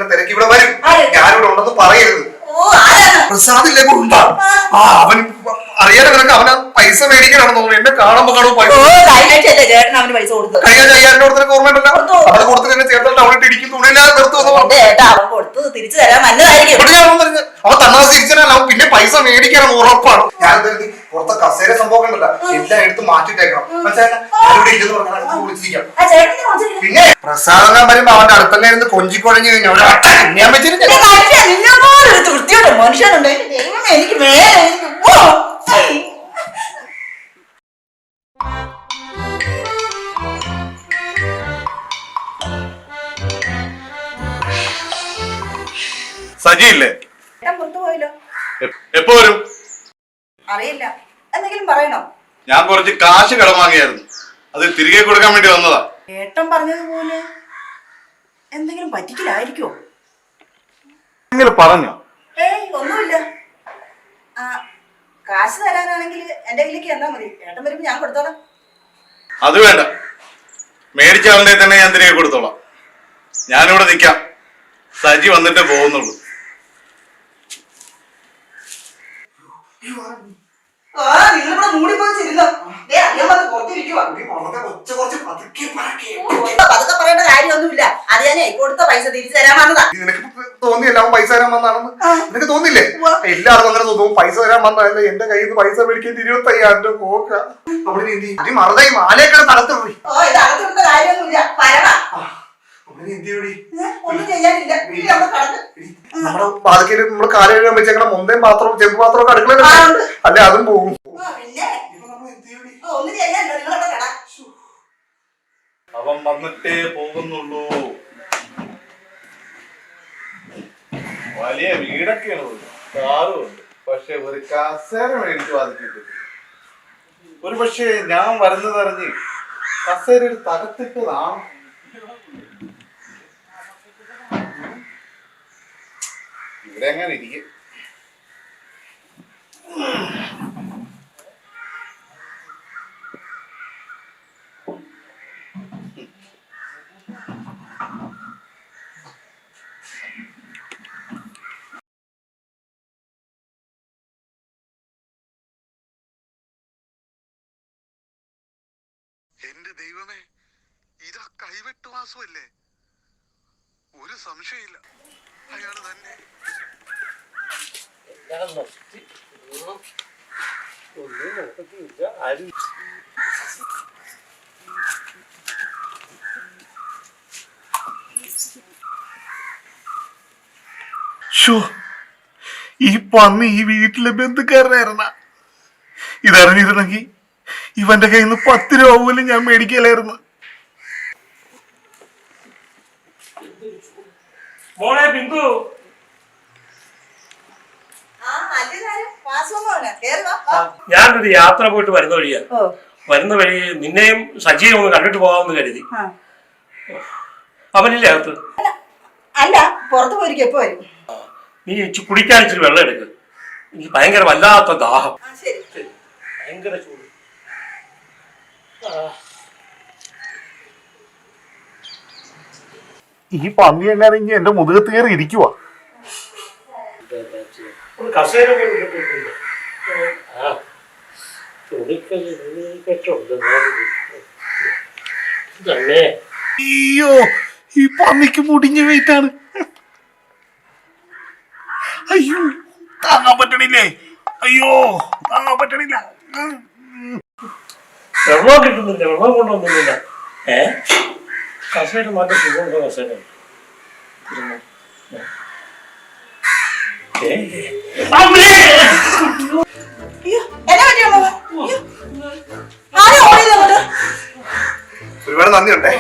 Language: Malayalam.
തിരക്ക് ഇവിടെ വരും. ഞാനിവിടെ ഉണ്ടെന്ന് പറയരുത്. പ്രസാദില്ലേ ഉണ്ടാ അവൻ അറിയാതെ നിനക്ക് അവന് പൈസ മേടിക്കാനാണെന്ന് തോന്നുന്നു. എന്നെ കാണുമ്പോ പൈസ കഴിഞ്ഞ 5000 കൊടുത്തിട്ട് ഓർമ്മയുണ്ടല്ലോ. അത് കൊടുത്തിട്ട് എന്നെ ചേർത്താൽ ടൗണിട്ട് ഇടിക്കും. തുണിയില്ലാതെ നിർത്തുമെന്ന് അവൻ തന്നാസ് തിരിച്ചാൽ അവൻ പിന്നെ പൈസ മേടിക്കണം ഉറപ്പാണ്. ഞാൻ പുറത്തെ കസേര സംഭവം ഉണ്ടല്ലോ എല്ലാം എടുത്ത് മാറ്റിട്ടേക്കണം. പിന്നെ പ്രസാദം വരുമ്പോ അവന്റെ അടുത്തന്നെ ഇരുന്ന് കൊഞ്ചിക്കൊഴഞ്ഞു കഴിഞ്ഞാൽ ഞാൻ വെച്ചിട്ട് മനുഷ്യനുണ്ട് എനിക്ക് സജിയില്ലേ? പുറത്തു പോയല്ലോ. എപ്പോ വരും അറിയില്ല. എന്തെങ്കിലും പറയണോ? ഞാൻ കുറച്ച് കാശ് കടം വാങ്ങിയായിരുന്നു, അത് തിരികെ കൊടുക്കാൻ വേണ്ടി വന്നതാ. ഏട്ടൻ പറഞ്ഞതുപോലെ എന്തെങ്കിലും പറ്റിക്കലായിരിക്കോ? പറഞ്ഞോ? ഒന്നുമില്ല. കാശ് തരാനാണെങ്കിൽ എന്റെ കയ്യിലേക്ക് എന്നാ മതി. ഏട്ടൻ വരുമ്പോ ഞാൻ കൊടുത്തോളാം. അത് വേണ്ട, മേടിച്ച ആളുടെ തന്നെ ഞാൻ തിരികെ കൊടുത്തോളാം. ഞാനിവിടെ നിൽക്കാം, സജി വന്നിട്ടേ പോകുന്നുള്ളൂ. നിങ്ങളിവിടെ മൂടി പോയിച്ചിരുന്നോ? പതുക്കെ പറയേണ്ട കാര്യമൊന്നുമില്ല. അത് ഞാനേ കൊടുത്ത പൈസ തിരിച്ചു തരാൻ വന്നതാ. നിനക്ക് തോന്നിയല്ല അവൻ പൈസ തരാൻ വന്നാണെന്ന്? നിനക്ക് തോന്നില്ലേ? എല്ലാവർക്കും അങ്ങനെ തോന്നും. പൈസ തരാൻ വന്നതല്ല, എന്റെ കയ്യിൽ നിന്ന് പൈസ മേടിക്കാൻ 25,000 രൂപ പോക്ക. അവിടെ മറുതായി മാലയൊക്കെ തകർത്തുപോയി. കാര്യമൊന്നുമില്ല. ഒന്നും ചെയ്യാനില്ല. നമ്മുടെ ബാധിക്കല് നമ്മള് കാല് കഴുകാൻ വെച്ചേക്കണ മുന്തയും പാത്രവും ചെമ്പ് പാത്രവും അടുക്കള അല്ലെ, അതും പോകും. അവൻ വന്നിട്ടേ പോകുന്നുള്ളൂ. വലിയ വീടൊക്കെയാണ്, കാറും ഉണ്ട്, പക്ഷെ ഒരു കസേര മേടിച്ച് ബാധിക്കില്ല. ഒരു പക്ഷേ ഞാൻ വരുന്നതറിഞ്ഞ് കസേര തകർത്തിട്ടതാണ്. ഇവിടെ എങ്ങനെ ഇരിക്കും? എന്റെ ദൈവമേ, ഇതാ കൈവെട്ട് വാസുവല്ലേ? ഒരു സംശയമില്ല, അയാള് തന്നെ. ഈ പന്നി ഈ വീട്ടിലെ ബന്ധുക്കാരനായിരുന്ന. ഇതറിഞ്ഞിരുന്നെങ്കിൽ ഇവന്റെ കയ്യിൽ നിന്ന് 10 രൂപ പോലും ഞാൻ മേടിക്കലായിരുന്നു. മോളെ ബിന്ദു, ഞാനൊരു യാത്ര പോയിട്ട് വരുന്ന വഴിയാ. വരുന്ന വഴി നിന്നെയും സജിയെ ഒന്ന് കണ്ടിട്ട് പോകാമെന്ന് കരുതി. അവനില്ലേ അകത്ത്? അല്ല, പുറത്ത് പോയിരിക്കും. എപ്പോ വരും? നീ കുടിക്കാൻ ഇച്ചിരി വെള്ളം എടുക്ക്. എനിക്ക് ഭയങ്കര വല്ലാത്ത ദാഹം, ഭയങ്കര ചൂട്. ഈ പന്നി എങ്ങനെ എന്റെ മുതുകത്ത് കയറി ഇരിക്കുവാ? കസേര അയ്യോ, ഈ പന്നിക്ക് മുടിഞ്ഞ വെയിറ്റാണ്. അയ്യോ, താങ്ങാൻ പറ്റണില്ലേ? അയ്യോ, താങ്ങാൻ പറ്റണില്ല. വെള്ളം കിട്ടുന്നില്ല, വെള്ളം കൊണ്ടൊന്നുമില്ല. കസേര മാറ്റ സുഖമുണ്ടോ? കസേര ഒരുപാട് നന്ദിയുണ്ടേ.